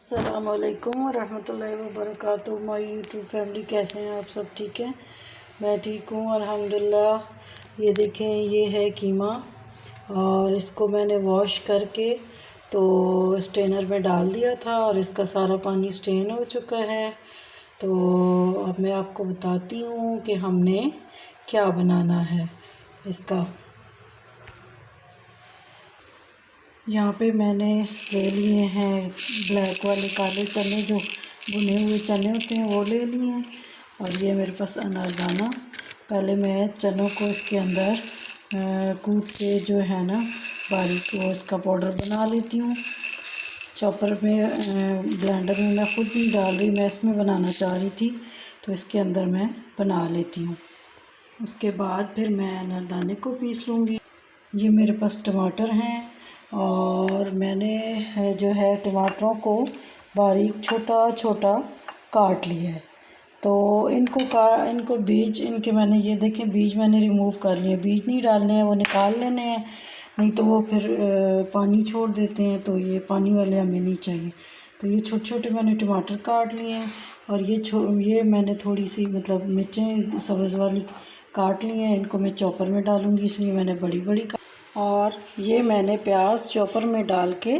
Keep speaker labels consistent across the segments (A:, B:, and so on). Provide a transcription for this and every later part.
A: अस्सलामुअलैकुम वरहमतुल्लाहि वबरकातुहू। My YouTube family, कैसे हैं आप सब? ठीक है, मैं ठीक हूँ अल्हम्दुलिल्लाह। ये देखें, ये है कीमा और इसको मैंने वॉश करके तो स्ट्रेनर में डाल दिया था और इसका सारा पानी स्ट्रेन हो चुका है। तो अब मैं आपको बताती हूँ कि हमने क्या बनाना है इसका। यहाँ पे मैंने ले लिए हैं ब्लैक वाले काले चने, जो भुने हुए चने होते हैं वो ले लिए हैं। और ये मेरे पास अनारदाना। पहले मैं चनों को इसके अंदर कूट के जो है ना बारीक, वो इसका पाउडर बना लेती हूँ। चॉपर में ब्लेंडर में मैं खुद नहीं डाल रही, मैं इसमें बनाना चाह रही थी तो इसके अंदर मैं बना लेती हूँ। उसके बाद फिर मैं अनारदाने को पीस लूँगी। ये मेरे पास टमाटर हैं और मैंने जो है टमाटरों को बारीक छोटा छोटा काट लिया है। तो इनको बीज इनके मैंने, ये देखें, बीज मैंने रिमूव कर लिए। बीज नहीं डालने हैं, वो निकाल लेने हैं, नहीं तो वो फिर पानी छोड़ देते हैं, तो ये पानी वाले हमें नहीं चाहिए। तो ये छोटे छोटे मैंने टमाटर काट लिए हैं और ये मैंने थोड़ी सी मतलब मिर्चें सब्ज़ वाली काट ली हैं। इनको मैं चॉपर में डालूँगी, इसलिए मैंने बड़ी बड़ी और ये मैंने प्याज चॉपर में डाल के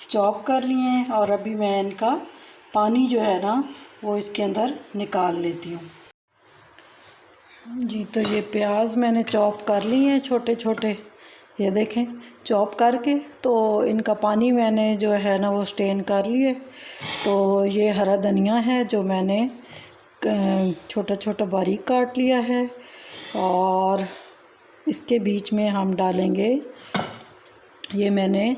A: चॉप कर लिए हैं। और अभी मैं इनका पानी जो है ना वो इसके अंदर निकाल लेती हूँ जी। तो ये प्याज मैंने चॉप कर लिए हैं छोटे छोटे, ये देखें, चॉप करके। तो इनका पानी मैंने जो है ना वो स्ट्रेन कर लिए। तो ये हरा धनिया है जो मैंने छोटा छोटा बारीक काट लिया है। और इसके बीच में हम डालेंगे, ये मैंने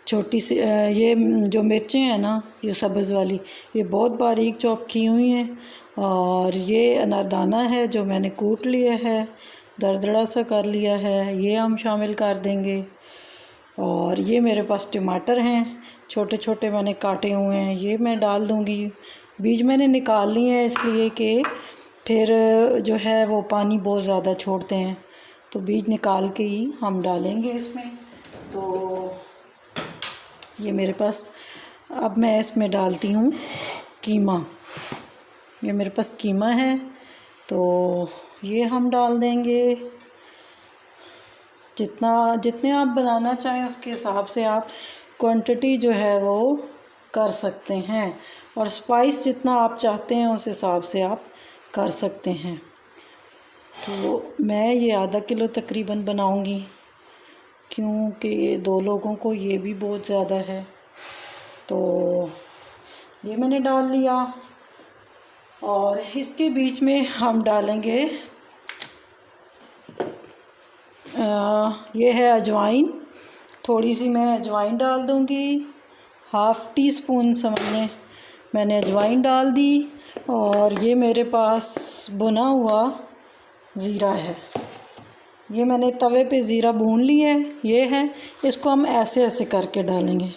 A: छोटी सी ये जो मिर्चें हैं ना, ये सब्ज़ वाली, ये बहुत बारीक चॉप की हुई हैं। और ये अनारदाना है जो मैंने कूट लिया है, दरदरा सा कर लिया है, ये हम शामिल कर देंगे। और ये मेरे पास टमाटर हैं, छोटे छोटे मैंने काटे हुए हैं, ये मैं डाल दूँगी। बीज मैंने निकाल लिए हैं इसलिए कि फिर जो है वो पानी बहुत ज़्यादा छोड़ते हैं, तो बीज निकाल के ही हम डालेंगे इसमें। तो ये मेरे पास, अब मैं इसमें डालती हूँ कीमा। ये मेरे पास कीमा है तो ये हम डाल देंगे। जितने आप बनाना चाहें उसके हिसाब से आप क्वांटिटी जो है वो कर सकते हैं, और स्पाइस जितना आप चाहते हैं उस हिसाब से आप कर सकते हैं। तो मैं ये आधा किलो तकरीबन बनाऊंगी, क्योंकि ये 2 लोगों को ये भी बहुत ज़्यादा है। तो ये मैंने डाल लिया। और इसके बीच में हम डालेंगे ये है अजवाइन, थोड़ी सी मैं अजवाइन डाल दूँगी, ½ टी स्पून समझ लें मैंने अजवाइन डाल दी। और ये मेरे पास भुना हुआ ज़ीरा है, ये मैंने तवे पे ज़ीरा भून लिया है। ये है, इसको हम ऐसे ऐसे करके डालेंगे,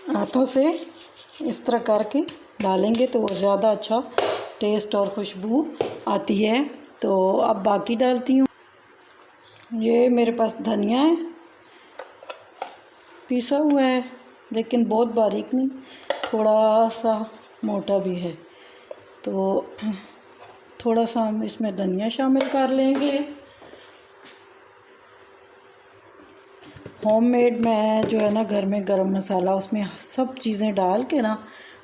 A: हाथों से इस तरह करके डालेंगे तो वो ज़्यादा अच्छा टेस्ट और खुशबू आती है। तो अब बाकी डालती हूँ। ये मेरे पास धनिया है, पिसा हुआ है, लेकिन बहुत बारीक नहीं, थोड़ा सा मोटा भी है। तो थोड़ा सा हम इसमें धनिया शामिल कर लेंगे। होममेड मैं जो है ना घर में गरम मसाला उसमें सब चीज़ें डाल के ना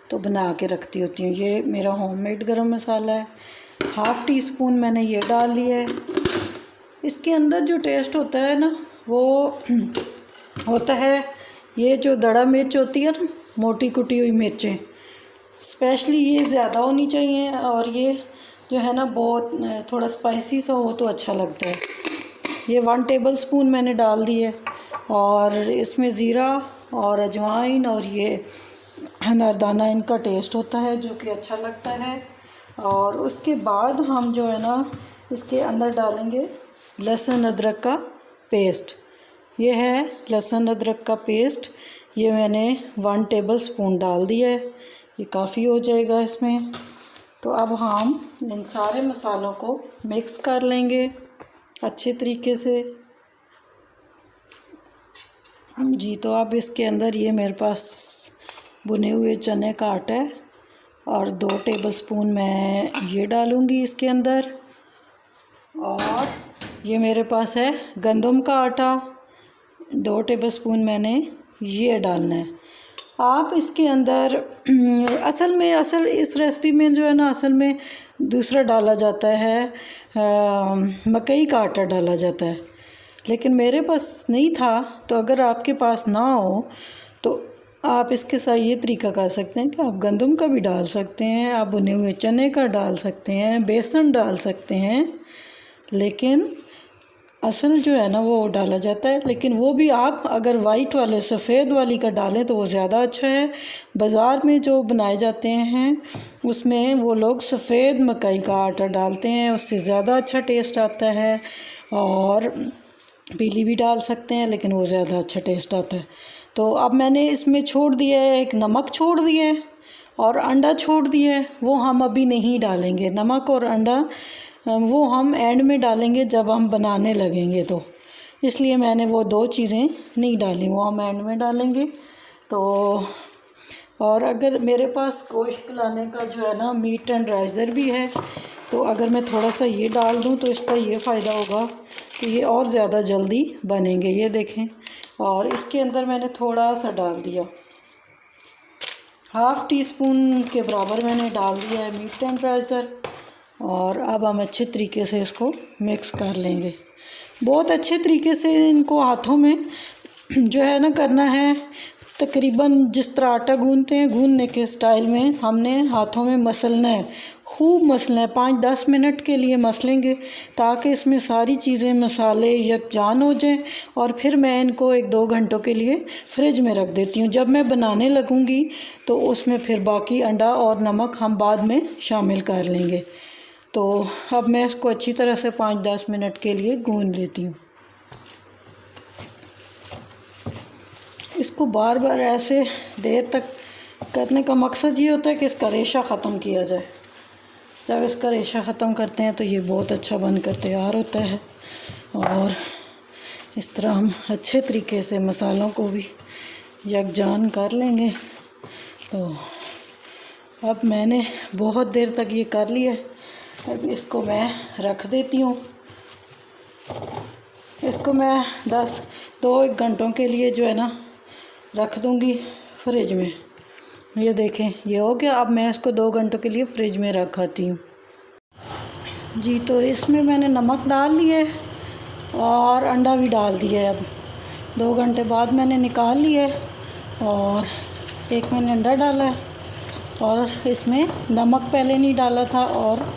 A: तो बना के रखती होती हूँ। ये मेरा होममेड गरम मसाला है, ½ टी स्पून मैंने ये डाल लिया है। इसके अंदर जो टेस्ट होता है ना वो होता है, ये जो दड़ा मिर्च होती है ना, मोटी कुटी हुई मिर्चें, स्पेशली ये ज़्यादा होनी चाहिए। और ये जो है ना बहुत थोड़ा स्पाइसी सा हो तो अच्छा लगता है। ये 1 टेबल स्पून मैंने डाल दी है। और इसमें ज़ीरा और अजवाइन और ये अनारदाना, इनका टेस्ट होता है जो कि अच्छा लगता है। और उसके बाद हम जो है ना इसके अंदर डालेंगे लहसुन अदरक का पेस्ट। ये है लहसुन अदरक का पेस्ट, ये मैंने 1 टेबल स्पून डाल दिया है, ये काफ़ी हो जाएगा इसमें। तो अब हम इन सारे मसालों को मिक्स कर लेंगे अच्छे तरीके से जी। तो अब इसके अंदर ये मेरे पास भुने हुए चने का आटा है और 2 टेबलस्पून मैं ये डालूँगी इसके अंदर। और ये मेरे पास है गंदम का आटा, 2 टेबलस्पून मैंने ये डालना है। आप इसके अंदर असल इस रेसिपी में जो है ना, असल में दूसरा डाला जाता है, मकई का आटा डाला जाता है, लेकिन मेरे पास नहीं था। तो अगर आपके पास ना हो तो आप इसके साथ ये तरीका कर सकते हैं कि आप गंदम का भी डाल सकते हैं, आप भुने हुए चने का डाल सकते हैं, बेसन डाल सकते हैं, लेकिन असल जो है ना वो डाला जाता है। लेकिन वो भी आप अगर वाइट वाले सफ़ेद वाली का डालें तो वो ज़्यादा अच्छा है। बाज़ार में जो बनाए जाते हैं उसमें वो लोग सफ़ेद मकई का आटा डालते हैं, उससे ज़्यादा अच्छा टेस्ट आता है। और पीली भी डाल सकते हैं, लेकिन वो ज़्यादा अच्छा टेस्ट आता है। तो अब मैंने इसमें छोड़ दिया है, एक नमक छोड़ दिया है और अंडा छोड़ दिया है। वो हम अभी नहीं डालेंगे, नमक और अंडा वो हम एंड में डालेंगे जब हम बनाने लगेंगे, तो इसलिए मैंने वो 2 चीज़ें नहीं डाली, वो हम एंड में डालेंगे। तो और अगर मेरे पास गोश्त लाने का जो है ना मीट टेंडराइज़र भी है, तो अगर मैं थोड़ा सा ये डाल दूँ तो इसका ये फ़ायदा होगा कि ये और ज़्यादा जल्दी बनेंगे। ये देखें, और इसके अंदर मैंने थोड़ा सा डाल दिया, ½ टीस्पून के बराबर मैंने डाल दिया है मीट टेंडराइज़र। और अब हम अच्छे तरीके से इसको मिक्स कर लेंगे। बहुत अच्छे तरीके से इनको हाथों में जो है ना करना है, तकरीबन जिस तरह आटा गूंदते हैं गूंदने के स्टाइल में हमने हाथों में मसलना है, खूब मसलना है। 5-10 मिनट के लिए मसलेंगे ताकि इसमें सारी चीज़ें मसाले यकजान हो जाएं। और फिर मैं इनको 1-2 घंटों के लिए फ्रिज में रख देती हूँ। जब मैं बनाने लगूँगी तो उसमें फिर बाकी अंडा और नमक हम बाद में शामिल कर लेंगे। तो अब मैं इसको अच्छी तरह से 5-10 मिनट के लिए गूंद लेती हूँ। इसको बार बार ऐसे देर तक करने का मकसद ये होता है कि इसका रेशा ख़त्म किया जाए। जब इसका रेशा ख़त्म करते हैं तो ये बहुत अच्छा बनकर तैयार होता है। और इस तरह हम अच्छे तरीके से मसालों को भी यकजान कर लेंगे। तो अब मैंने बहुत देर तक ये कर लिया है। अब इसको मैं रख देती हूँ। इसको मैं 2-1 घंटों के लिए जो है ना रख दूँगी फ्रिज में। ये देखें, ये हो गया। अब मैं इसको 2 घंटों के लिए फ्रिज में रख आती हूँ जी। तो इसमें मैंने नमक डाल लिया है और अंडा भी डाल दिया है। अब 2 घंटे बाद मैंने निकाल लिया है और एक मैंने अंडा डाला है और इसमें नमक पहले नहीं डाला था और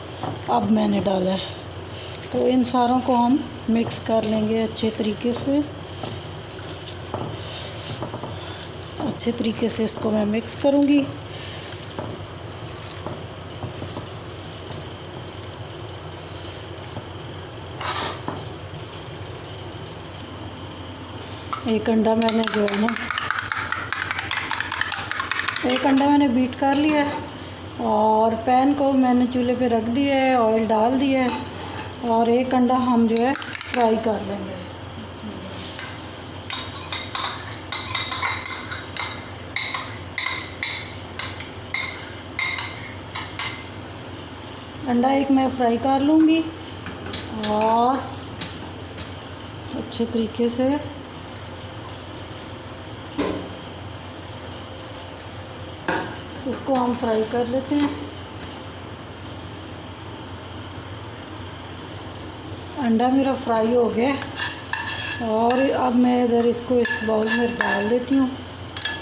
A: अब मैंने डाला है। तो इन सारों को हम मिक्स कर लेंगे अच्छे तरीके से। अच्छे तरीके से इसको मैं मिक्स करूँगी। एक अंडा मैंने जो है ना बीट कर लिया है और पैन को मैंने चूल्हे पे रख दिया है, ऑयल डाल दिया है और एक अंडा हम जो है फ्राई कर लेंगे। अंडा एक मैं फ्राई कर लूँगी और अच्छे तरीके से इसको हम फ्राई कर लेते हैं। अंडा मेरा फ्राई हो गया और अब मैं इधर इसको इस बाउल में डाल देती हूँ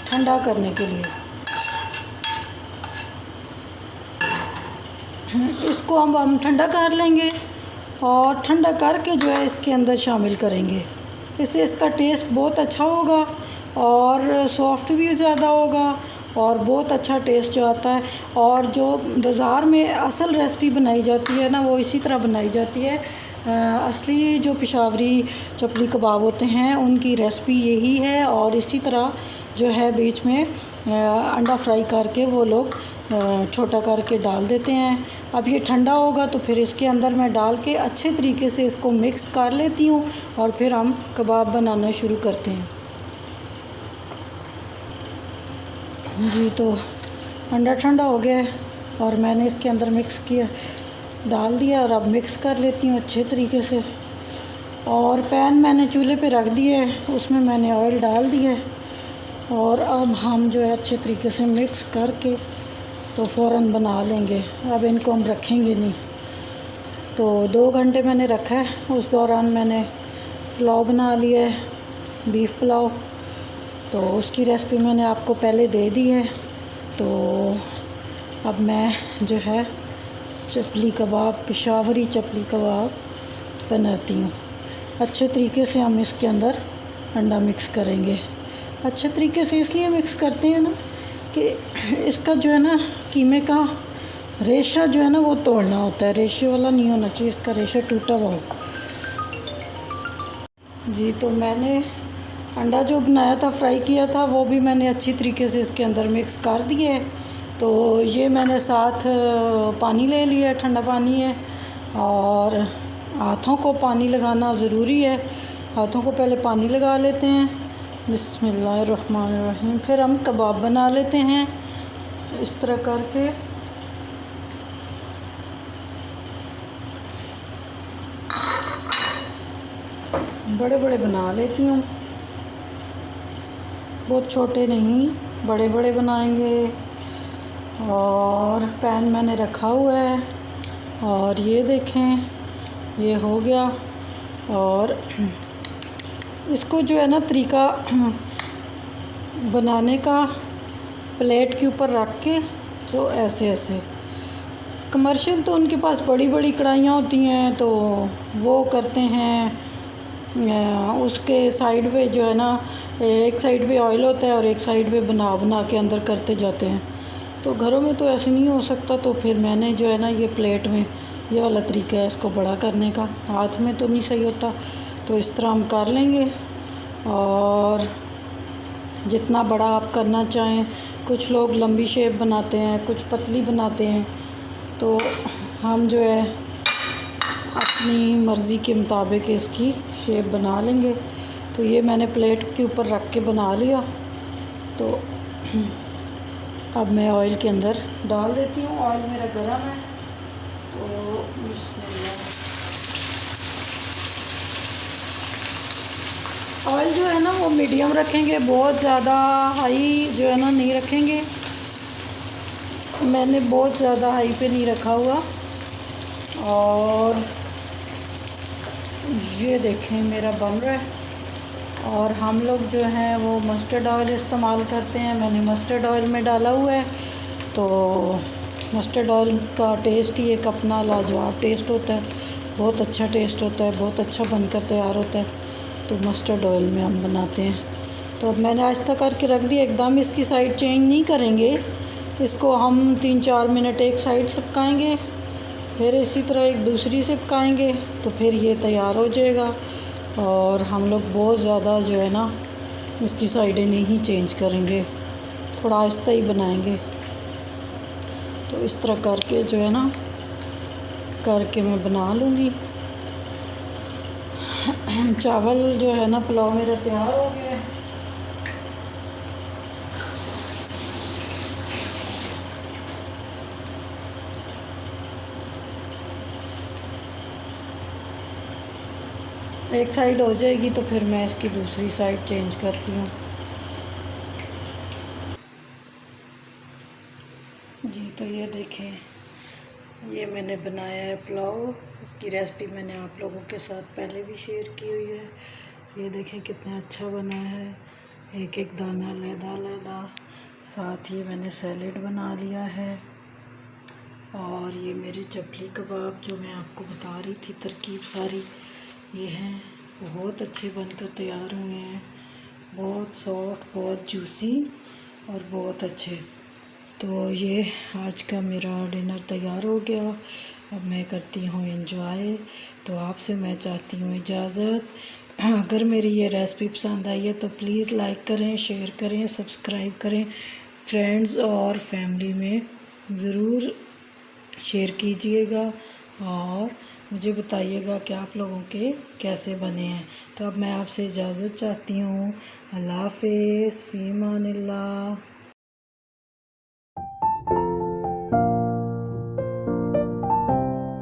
A: ठंडा करने के लिए। इसको हम ठंडा कर लेंगे और ठंडा करके जो है इसके अंदर शामिल करेंगे। इससे इसका टेस्ट बहुत अच्छा होगा और सॉफ्ट भी ज़्यादा होगा और बहुत अच्छा टेस्ट जो आता है। और जो बाज़ार में असल रेसिपी बनाई जाती है ना, वो इसी तरह बनाई जाती है। असली जो पेशावरी चपली कबाब होते हैं उनकी रेसिपी यही है और इसी तरह जो है बीच में अंडा फ्राई करके वो लोग छोटा करके डाल देते हैं। अब ये ठंडा होगा तो फिर इसके अंदर मैं डाल के अच्छे तरीके से इसको मिक्स कर लेती हूँ और फिर हम कबाब बनाना शुरू करते हैं। जी तो अंडा ठंडा हो गया है और मैंने इसके अंदर मिक्स किया, डाल दिया और अब मिक्स कर लेती हूँ अच्छे तरीके से। और पैन मैंने चूल्हे पे रख दिया है, उसमें मैंने ऑयल डाल दिया है और अब हम जो है अच्छे तरीके से मिक्स करके तो फ़ौरन बना लेंगे। अब इनको हम रखेंगे नहीं। तो 2 घंटे मैंने रखा है, उस दौरान मैंने पुलाव बना लिया है, बीफ पुलाव। तो उसकी रेसिपी मैंने आपको पहले दे दी है। तो अब मैं जो है चपली कबाब, पेशावरी चपली कबाब बनाती हूँ। अच्छे तरीके से हम इसके अंदर अंडा मिक्स करेंगे। अच्छे तरीके से इसलिए मिक्स करते हैं ना कि इसका जो है ना कीमे का रेशा जो है ना वो तोड़ना होता है, रेशे वाला नहीं होना चाहिए, इसका रेशा टूटा हुआ हो। जी तो मैंने अंडा जो बनाया था, फ्राई किया था, वो भी मैंने अच्छी तरीके से इसके अंदर मिक्स कर दिए। तो ये मैंने साथ पानी ले लिया, ठंडा पानी है और हाथों को पानी लगाना ज़रूरी है। हाथों को पहले पानी लगा लेते हैं, बिस्मिल्लाहिर्रहमानिर्रहीम। फिर हम कबाब बना लेते हैं इस तरह करके। बड़े बड़े बना लेती हूँ, बहुत छोटे नहीं, बड़े बड़े बनाएंगे। और पैन मैंने रखा हुआ है और ये देखें ये हो गया। और इसको जो है ना तरीका बनाने का, प्लेट के ऊपर रख के तो ऐसे ऐसे। कमर्शियल तो उनके पास बड़ी बड़ी कढ़ाइयाँ होती हैं तो वो करते हैं, उसके साइड पे जो है ना एक साइड पे ऑयल होता है और एक साइड पे बना बना के अंदर करते जाते हैं। तो घरों में तो ऐसे नहीं हो सकता, तो फिर मैंने जो है ना ये प्लेट में ये वाला तरीका है इसको बड़ा करने का। हाथ में तो नहीं सही होता, तो इस तरह हम कर लेंगे। और जितना बड़ा आप करना चाहें, कुछ लोग लंबी शेप बनाते हैं, कुछ पतली बनाते हैं, तो हम जो है अपनी मर्ज़ी के मुताबिक इसकी शेप बना लेंगे। तो ये मैंने प्लेट के ऊपर रख के बना लिया। तो अब मैं ऑयल के अंदर डाल देती हूँ। ऑयल मेरा गर्म है तो ऑयल जो है ना वो मीडियम रखेंगे, बहुत ज़्यादा हाई जो है ना नहीं रखेंगे। मैंने बहुत ज़्यादा हाई पे नहीं रखा हुआ। और ये देखें मेरा बन रहा है। और हम लोग जो हैं वो मस्टर्ड ऑयल इस्तेमाल करते हैं, मैंने मस्टर्ड ऑयल में डाला हुआ है। तो मस्टर्ड ऑयल का टेस्ट ही एक अपना लाजवाब टेस्ट होता है, बहुत अच्छा टेस्ट होता है, बहुत अच्छा बनकर तैयार होता है। तो मस्टर्ड ऑयल में हम बनाते हैं। तो अब मैंने आहिस्ता करके रख दिया, एकदम इसकी साइड चेंज नहीं करेंगे। इसको हम 3-4 मिनट एक साइड से पकाएंगे, फिर इसी तरह एक दूसरी से पकाएंगे, तो फिर ये तैयार हो जाएगा। और हम लोग बहुत ज़्यादा जो है ना इसकी साइडें नहीं चेंज करेंगे, थोड़ा आहिस्ता ही बनाएंगे। तो इस तरह करके जो है ना करके मैं बना लूँगी। चावल जो है ना पुलाव मेरा तैयार हो गया है। एक साइड हो जाएगी तो फिर मैं इसकी दूसरी साइड चेंज करती हूँ। जी तो ये देखें, ये मैंने बनाया है पुलाव। उसकी रेसिपी मैंने आप लोगों के साथ पहले भी शेयर की हुई है। ये देखें कितना अच्छा बना है, एक एक दाना अलग-अलग। साथ ही मैंने सैलेड बना लिया है। और ये मेरे चपली कबाब जो मैं आपको बता रही थी तरकीब सारी, ये हैं, बहुत अच्छे बनकर तैयार हुए हैं, बहुत सॉफ्ट, बहुत जूसी और बहुत अच्छे। तो ये आज का मेरा डिनर तैयार हो गया। अब मैं करती हूँ एंजॉय। तो आपसे मैं चाहती हूँ इजाज़त। अगर मेरी ये रेसिपी पसंद आई है तो प्लीज़ लाइक करें, शेयर करें, सब्सक्राइब करें, फ्रेंड्स और फैमिली में ज़रूर शेयर कीजिएगा और मुझे बताइएगा कि आप लोगों के कैसे बने हैं। तो अब मैं आपसे इजाज़त चाहती हूँ। अल्लाह हाफ़िज़, फ़ी अमानिल्लाह।